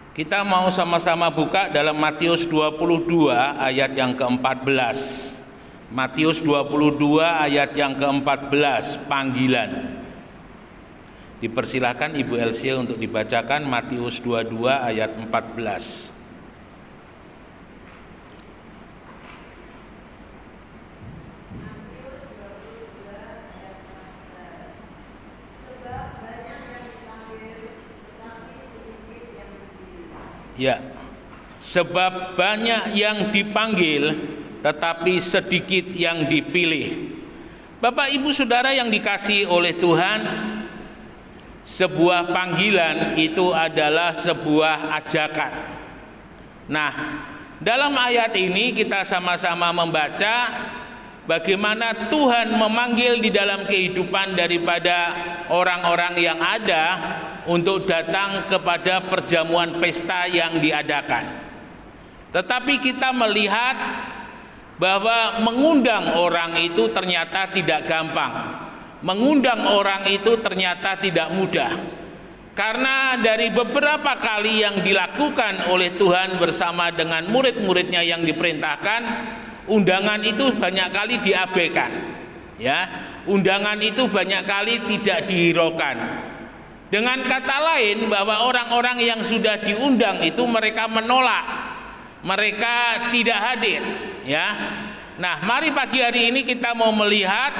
Kita mau sama-sama buka dalam Matius 22 ayat yang ke-14. Matius 22 ayat yang ke-14, panggilan. Dipersilahkan Ibu Elsie untuk dibacakan Matius 22 ayat 14. Ya, sebab banyak yang dipanggil, tetapi sedikit yang dipilih. Bapak Ibu Saudara yang dikasihi oleh Tuhan, sebuah panggilan itu adalah sebuah ajakan. Nah, dalam ayat ini kita sama-sama membaca bagaimana Tuhan memanggil di dalam kehidupan daripada orang-orang yang ada untuk datang kepada perjamuan pesta yang diadakan. Tetapi kita melihat bahwa mengundang orang itu ternyata tidak gampang. Mengundang orang itu ternyata tidak mudah. Karena dari beberapa kali yang dilakukan oleh Tuhan bersama dengan murid-muridnya yang diperintahkan, undangan itu banyak kali diabaikan. Ya, undangan itu banyak kali tidak dihiraukan. Dengan kata lain, bahwa orang-orang yang sudah diundang itu mereka menolak, mereka tidak hadir, ya. Nah, mari pagi hari ini kita mau melihat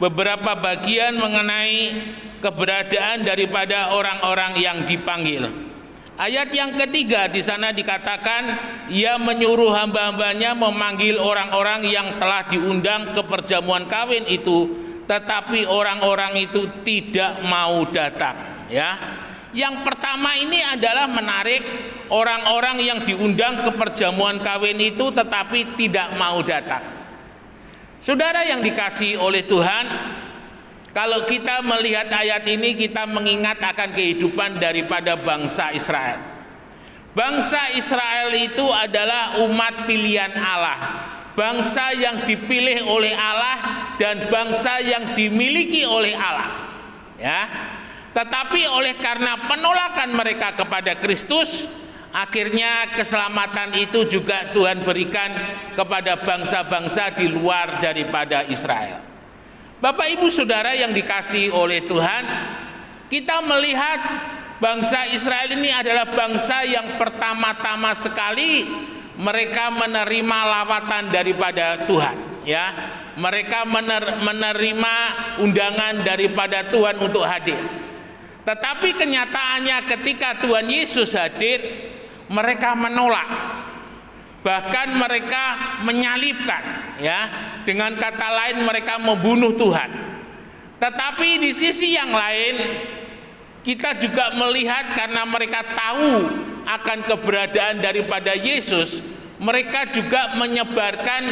beberapa bagian mengenai keberadaan daripada orang-orang yang dipanggil. Ayat yang ketiga di sana dikatakan, Ia menyuruh hamba-hambanya memanggil orang-orang yang telah diundang ke perjamuan kawin itu, tetapi orang-orang itu tidak mau datang. Ya, yang pertama ini adalah menarik orang-orang yang diundang ke perjamuan kawin itu tetapi tidak mau datang. Saudara yang dikasihi oleh Tuhan, kalau kita melihat ayat ini kita mengingat akan kehidupan daripada bangsa Israel. Bangsa Israel itu adalah umat pilihan Allah, bangsa yang dipilih oleh Allah dan bangsa yang dimiliki oleh Allah. Ya. Tetapi oleh karena penolakan mereka kepada Kristus, akhirnya keselamatan itu juga Tuhan berikan kepada bangsa-bangsa di luar daripada Israel. Bapak Ibu Saudara yang dikasihi oleh Tuhan, kita melihat bangsa Israel ini adalah bangsa yang pertama-tama sekali mereka menerima lawatan daripada Tuhan. Ya, mereka menerima undangan daripada Tuhan untuk hadir. Tetapi kenyataannya ketika Tuhan Yesus hadir, mereka menolak. Bahkan mereka menyalibkan, ya. Dengan kata lain mereka membunuh Tuhan. Tetapi di sisi yang lain kita juga melihat karena mereka tahu akan keberadaan daripada Yesus, mereka juga menyebarkan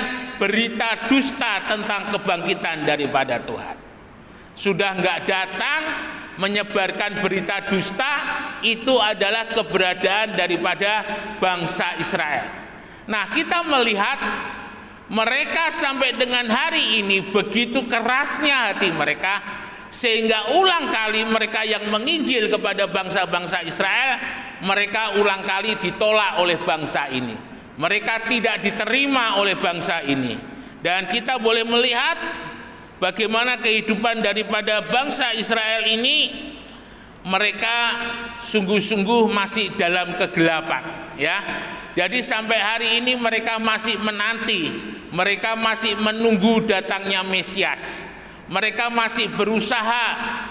berita dusta tentang kebangkitan daripada Tuhan. Sudah enggak datang, menyebarkan berita dusta, itu adalah keberadaan daripada bangsa Israel. Nah, kita melihat mereka sampai dengan hari ini begitu kerasnya hati mereka, sehingga ulang kali mereka yang menginjil kepada bangsa-bangsa Israel, mereka ulang kali ditolak oleh bangsa ini. Mereka tidak diterima oleh bangsa ini. Dan kita boleh melihat bagaimana kehidupan daripada bangsa Israel ini, mereka sungguh-sungguh masih dalam kegelapan, ya. Jadi sampai hari ini mereka masih menanti, mereka masih menunggu datangnya Mesias. Mereka masih berusaha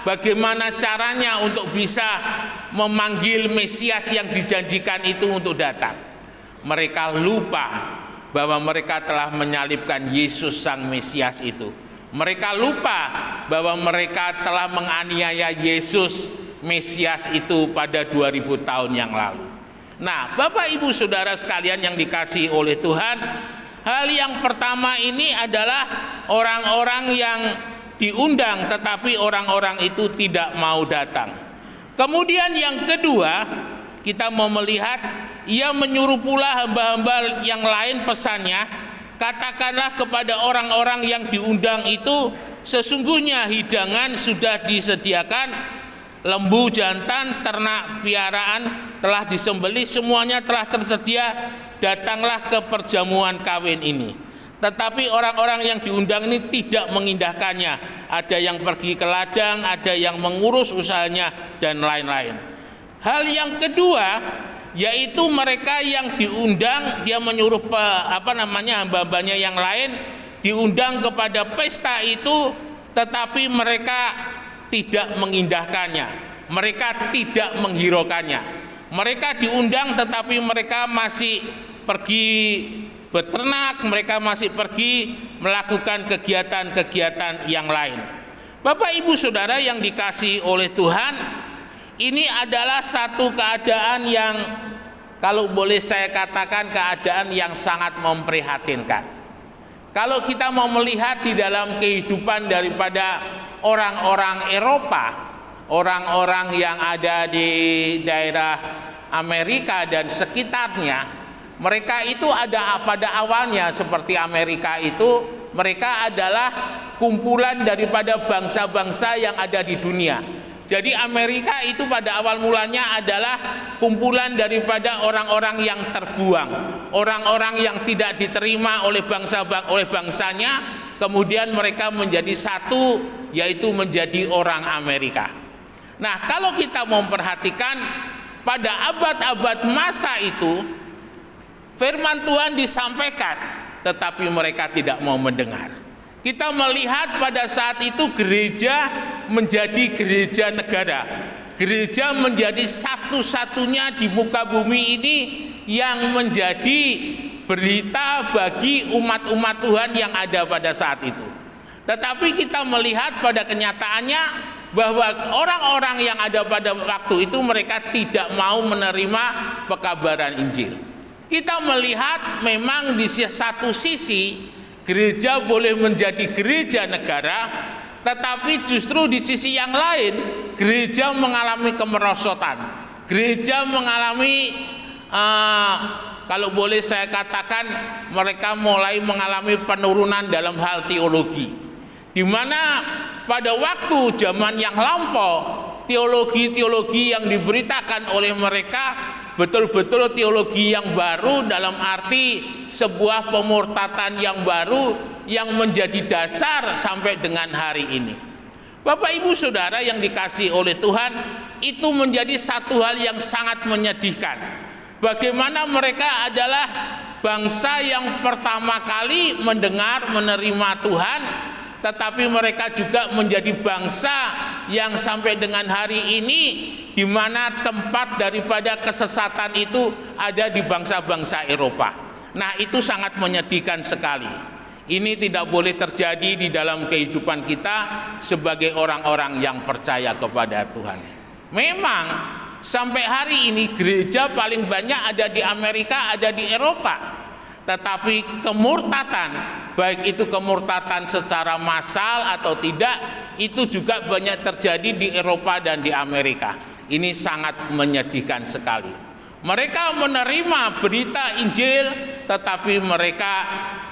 bagaimana caranya untuk bisa memanggil Mesias yang dijanjikan itu untuk datang. Mereka lupa bahwa mereka telah menyalibkan Yesus sang Mesias itu. Mereka lupa bahwa mereka telah menganiaya Yesus Mesias itu pada 2000 tahun yang lalu. Nah, Bapak Ibu Saudara sekalian yang dikasihi oleh Tuhan, hal yang pertama ini adalah orang-orang yang diundang tetapi orang-orang itu tidak mau datang. Kemudian yang kedua, kita mau melihat Ia menyuruh pula hamba-hamba yang lain pesannya, katakanlah kepada orang-orang yang diundang itu, sesungguhnya hidangan sudah disediakan lembu, jantan, ternak piaraan telah disembelih, semuanya telah tersedia, datanglah ke perjamuan kawin ini. Tetapi orang-orang yang diundang ini tidak mengindahkannya. Ada yang pergi ke ladang, ada yang mengurus usahanya, dan lain-lain. Hal yang kedua, yaitu mereka yang diundang, dia menyuruh hamba-hambanya yang lain diundang kepada pesta itu, tetapi mereka tidak mengindahkannya, mereka tidak menghiraukannya. Mereka diundang tetapi mereka masih pergi beternak, mereka masih pergi melakukan kegiatan-kegiatan yang lain. Bapak Ibu Saudara yang dikasihi oleh Tuhan, ini adalah satu keadaan yang, kalau boleh saya katakan, keadaan yang sangat memprihatinkan. Kalau kita mau melihat di dalam kehidupan daripada orang-orang Eropa, orang-orang yang ada di daerah Amerika dan sekitarnya, mereka itu ada pada awalnya seperti Amerika itu, mereka adalah kumpulan daripada bangsa-bangsa yang ada di dunia. Jadi Amerika itu pada awal mulanya adalah kumpulan daripada orang-orang yang terbuang, orang-orang yang tidak diterima oleh bangsanya, kemudian mereka menjadi satu, yaitu menjadi orang Amerika. Nah, kalau kita memperhatikan pada abad-abad masa itu, firman Tuhan disampaikan, tetapi mereka tidak mau mendengar. Kita melihat pada saat itu gereja menjadi gereja negara. Gereja menjadi satu-satunya di muka bumi ini yang menjadi berita bagi umat-umat Tuhan yang ada pada saat itu. Tetapi kita melihat pada kenyataannya bahwa orang-orang yang ada pada waktu itu mereka tidak mau menerima pekabaran Injil. Kita melihat memang di satu sisi gereja boleh menjadi gereja negara, tetapi justru di sisi yang lain gereja mengalami kemerosotan. Gereja mengalami kalau boleh saya katakan, mereka mulai mengalami penurunan dalam hal teologi, di mana pada waktu zaman yang lampau teologi-teologi yang diberitakan oleh mereka betul-betul teologi yang baru, dalam arti sebuah pemurtatan yang baru yang menjadi dasar sampai dengan hari ini. Bapak Ibu Saudara yang dikasihi oleh Tuhan, itu menjadi satu hal yang sangat menyedihkan. Bagaimana mereka adalah bangsa yang pertama kali mendengar, menerima Tuhan, tetapi mereka juga menjadi bangsa yang sampai dengan hari ini di mana tempat daripada kesesatan itu ada di bangsa-bangsa Eropa. Nah, itu sangat menyedihkan sekali. Ini tidak boleh terjadi di dalam kehidupan kita sebagai orang-orang yang percaya kepada Tuhan. Memang sampai hari ini gereja paling banyak ada di Amerika, ada di Eropa. Tetapi kemurtatan, baik itu kemurtatan secara massal atau tidak, itu juga banyak terjadi di Eropa dan di Amerika. Ini sangat menyedihkan sekali. Mereka menerima berita Injil, tetapi mereka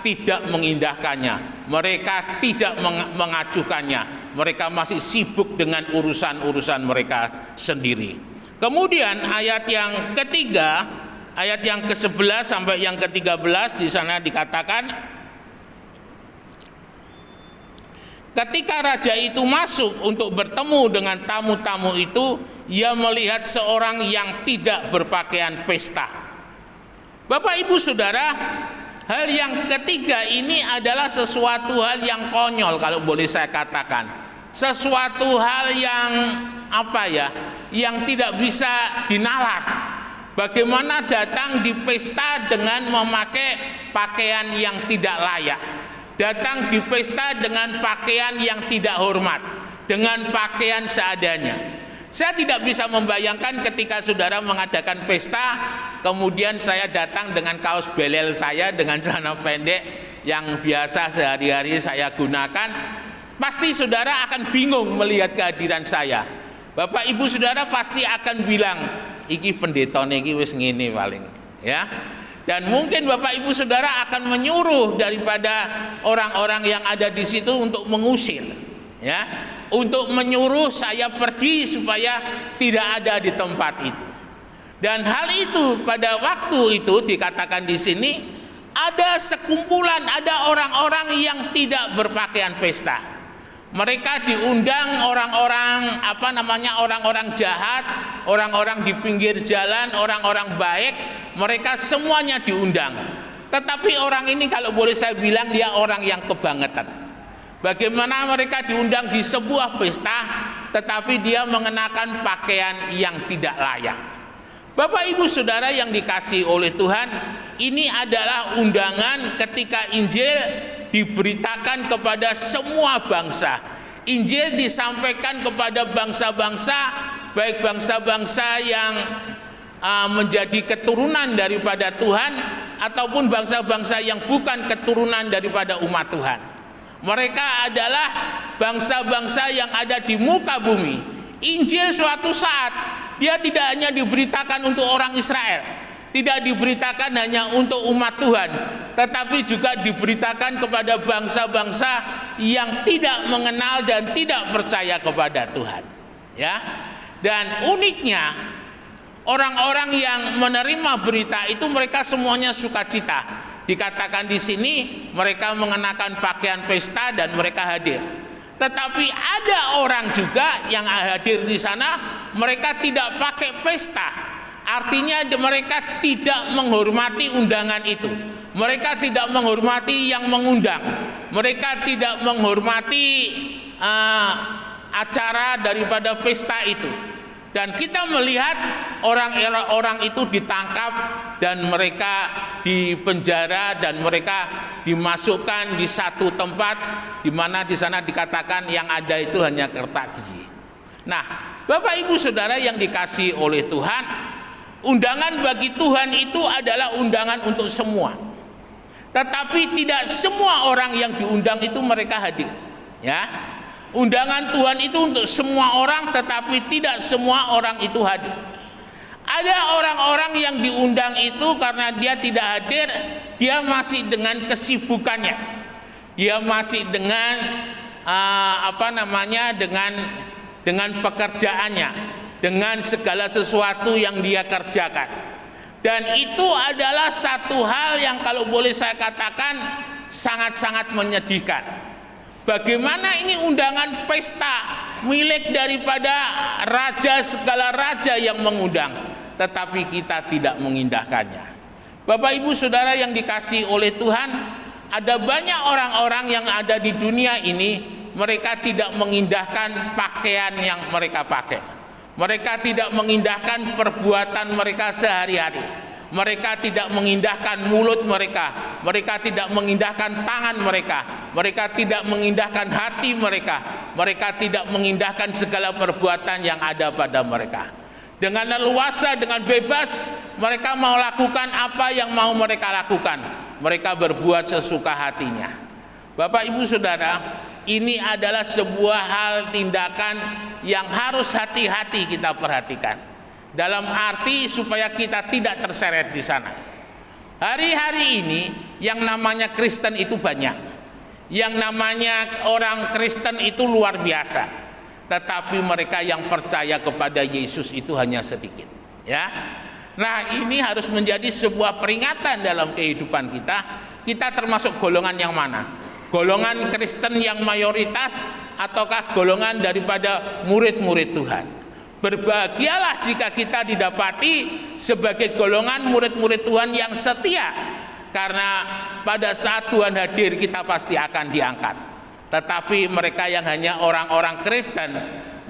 tidak mengindahkannya, mereka tidak mengacuhkannya, mereka masih sibuk dengan urusan-urusan mereka sendiri. Kemudian ayat yang ketiga, ayat yang ke-11 sampai yang ke-13 di sana dikatakan, ketika raja itu masuk untuk bertemu dengan tamu-tamu itu, ia melihat seorang yang tidak berpakaian pesta. Bapak Ibu Saudara, hal yang ketiga ini adalah sesuatu hal yang konyol kalau boleh saya katakan. Sesuatu hal yang yang tidak bisa dinalar. Bagaimana datang di pesta dengan memakai pakaian yang tidak layak, datang di pesta dengan pakaian yang tidak hormat, dengan pakaian seadanya. Saya tidak bisa membayangkan ketika saudara mengadakan pesta, kemudian saya datang dengan kaos belel saya, dengan celana pendek yang biasa sehari-hari saya gunakan. Pasti saudara akan bingung melihat kehadiran saya. Bapak Ibu Saudara pasti akan bilang, iki pendetone iki wis ngene paling, ya. Dan mungkin Bapak Ibu Saudara akan menyuruh daripada orang-orang yang ada di situ untuk mengusir, ya. untuk menyuruh saya pergi supaya tidak ada di tempat itu. Dan hal itu pada waktu itu dikatakan di sini ada sekumpulan, ada orang-orang yang tidak berpakaian pesta. Mereka diundang orang-orang orang-orang jahat, orang-orang di pinggir jalan, orang-orang baik, mereka semuanya diundang. Tetapi orang ini kalau boleh saya bilang dia orang yang kebangetan. Bagaimana mereka diundang di sebuah pesta, tetapi dia mengenakan pakaian yang tidak layak. Bapak Ibu Saudara yang dikasihi oleh Tuhan, ini adalah undangan ketika Injil diberitakan kepada semua bangsa. Injil disampaikan kepada bangsa-bangsa, baik bangsa-bangsa yang menjadi keturunan daripada Tuhan ataupun bangsa-bangsa yang bukan keturunan daripada umat Tuhan. Mereka adalah bangsa-bangsa yang ada di muka bumi. Injil suatu saat dia tidak hanya diberitakan untuk orang Israel, tidak diberitakan hanya untuk umat Tuhan, tetapi juga diberitakan kepada bangsa-bangsa yang tidak mengenal dan tidak percaya kepada Tuhan. Ya. Dan uniknya orang-orang yang menerima berita itu mereka semuanya sukacita. Dikatakan di sini mereka mengenakan pakaian pesta dan mereka hadir. Tetapi ada orang juga yang hadir di sana, mereka tidak pakai pesta. Artinya mereka tidak menghormati undangan itu. Mereka tidak menghormati yang mengundang. Mereka tidak menghormati acara daripada pesta itu. Dan kita melihat orang-orang itu ditangkap dan mereka dipenjara dan mereka dimasukkan di satu tempat di mana di sana dikatakan yang ada itu hanya kertak gigi. Nah, Bapak Ibu Saudara yang dikasihi oleh Tuhan, undangan bagi Tuhan itu adalah undangan untuk semua. Tetapi tidak semua orang yang diundang itu mereka hadir. Ya. Undangan Tuhan itu untuk semua orang, tetapi tidak semua orang itu hadir. Ada orang-orang yang diundang itu karena dia tidak hadir, dia masih dengan kesibukannya, dia masih dengan dengan pekerjaannya, dengan segala sesuatu yang dia kerjakan. Dan itu adalah satu hal yang kalau boleh saya katakan sangat-sangat menyedihkan. Bagaimana ini undangan pesta milik daripada raja, segala raja yang mengundang, tetapi kita tidak mengindahkannya. Bapak Ibu Saudara yang dikasihi oleh Tuhan, ada banyak orang-orang yang ada di dunia ini, mereka tidak mengindahkan pakaian yang mereka pakai. Mereka tidak mengindahkan perbuatan mereka sehari-hari. Mereka tidak mengindahkan mulut mereka, mereka tidak mengindahkan tangan mereka, mereka tidak mengindahkan hati mereka, mereka tidak mengindahkan segala perbuatan yang ada pada mereka. Dengan leluasa, dengan bebas, mereka mau lakukan apa yang mau mereka lakukan. Mereka berbuat sesuka hatinya. Bapak Ibu Saudara, ini adalah sebuah hal tindakan yang harus hati-hati kita perhatikan. Dalam arti supaya kita tidak terseret di sana. Hari-hari ini yang namanya Kristen itu banyak. Yang namanya orang Kristen itu luar biasa. Tetapi mereka yang percaya kepada Yesus itu hanya sedikit. Ya. Nah, ini harus menjadi sebuah peringatan dalam kehidupan kita. Kita termasuk golongan yang mana? Golongan Kristen yang mayoritas ataukah golongan daripada murid-murid Tuhan? Berbahagialah jika kita didapati sebagai golongan murid-murid Tuhan yang setia, karena pada saat Tuhan hadir kita pasti akan diangkat. Tetapi mereka yang hanya orang-orang Kristen,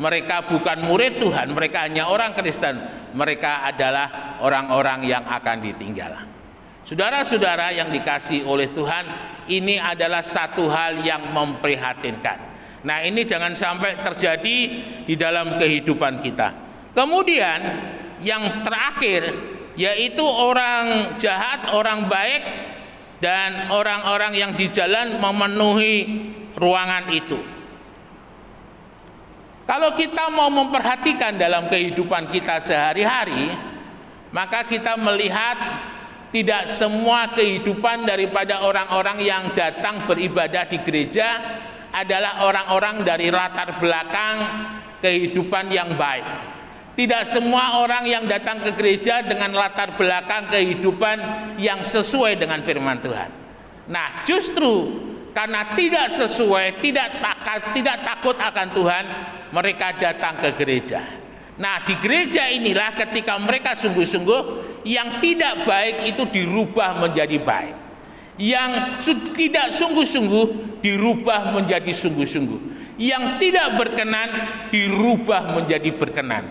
mereka bukan murid Tuhan, mereka hanya orang Kristen, mereka adalah orang-orang yang akan ditinggal. Saudara-saudara yang dikasihi oleh Tuhan, ini adalah satu hal yang memprihatinkan. Nah, ini jangan sampai terjadi di dalam kehidupan kita. Kemudian yang terakhir yaitu orang jahat, orang baik, dan orang-orang yang di jalan memenuhi ruangan itu. Kalau kita mau memperhatikan dalam kehidupan kita sehari-hari, maka kita melihat tidak semua kehidupan daripada orang-orang yang datang beribadah di gereja adalah orang-orang dari latar belakang kehidupan yang baik. Tidak semua orang yang datang ke gereja dengan latar belakang kehidupan yang sesuai dengan firman Tuhan. Nah, justru karena tidak sesuai, tidak takut akan Tuhan, mereka datang ke gereja. Nah, di gereja inilah ketika mereka sungguh-sungguh, yang tidak baik itu dirubah menjadi baik. Yang tidak sungguh-sungguh dirubah menjadi sungguh-sungguh. Yang tidak berkenan dirubah menjadi berkenan.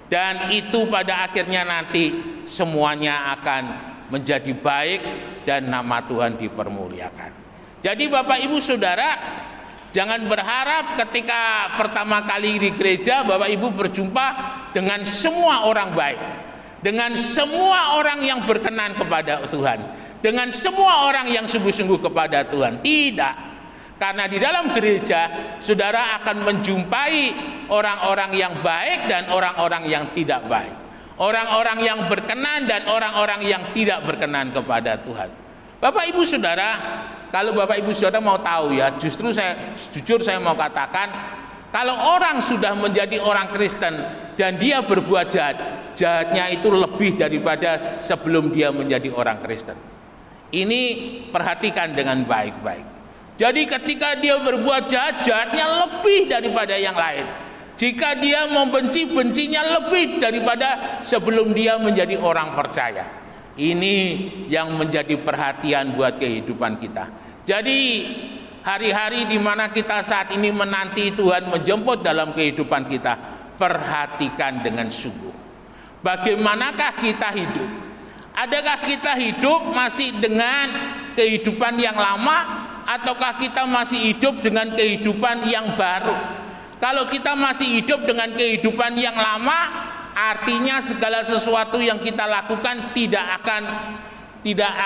Dan itu pada akhirnya nanti semuanya akan menjadi baik dan nama Tuhan dipermuliakan. Jadi Bapak Ibu Saudara, jangan berharap ketika pertama kali di gereja Bapak Ibu berjumpa dengan semua orang baik, dengan semua orang yang berkenan kepada Tuhan, dengan semua orang yang sungguh-sungguh kepada Tuhan. Tidak. Karena di dalam gereja, saudara akan menjumpai orang-orang yang baik dan orang-orang yang tidak baik. Orang-orang yang berkenan dan orang-orang yang tidak berkenan kepada Tuhan. Bapak Ibu Saudara, kalau Bapak Ibu Saudara mau tahu ya, jujur saya mau katakan, kalau orang sudah menjadi orang Kristen dan dia berbuat jahat, jahatnya itu lebih daripada sebelum dia menjadi orang Kristen. Ini perhatikan dengan baik-baik. Jadi ketika dia berbuat jahat, jahatnya lebih daripada yang lain. Jika dia membenci, bencinya lebih daripada sebelum dia menjadi orang percaya. Ini yang menjadi perhatian buat kehidupan kita. Jadi hari-hari di mana kita saat ini menanti Tuhan menjemput dalam kehidupan kita, perhatikan dengan sungguh. Bagaimanakah kita hidup? Adakah kita hidup masih dengan kehidupan yang lama? Ataukah kita masih hidup dengan kehidupan yang baru? Kalau kita masih hidup dengan kehidupan yang lama, artinya segala sesuatu yang kita lakukan tidak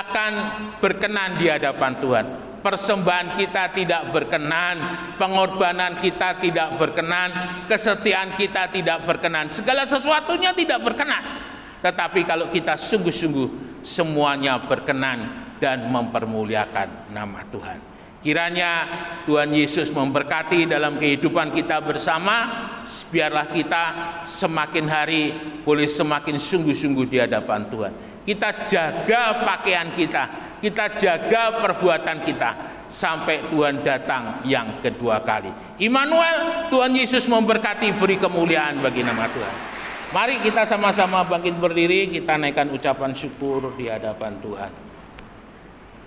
akan berkenan di hadapan Tuhan. Persembahan kita tidak berkenan, pengorbanan kita tidak berkenan, kesetiaan kita tidak berkenan. Segala sesuatunya tidak berkenan. Tetapi kalau kita sungguh-sungguh, semuanya berkenan dan mempermuliakan nama Tuhan. Kiranya Tuhan Yesus memberkati dalam kehidupan kita bersama. Biarlah kita semakin hari boleh semakin sungguh-sungguh di hadapan Tuhan. Kita jaga pakaian kita, kita jaga perbuatan kita sampai Tuhan datang yang kedua kali. Immanuel, Tuhan Yesus memberkati, beri kemuliaan bagi nama Tuhan. Mari kita sama-sama bangkit berdiri, kita naikkan ucapan syukur di hadapan Tuhan.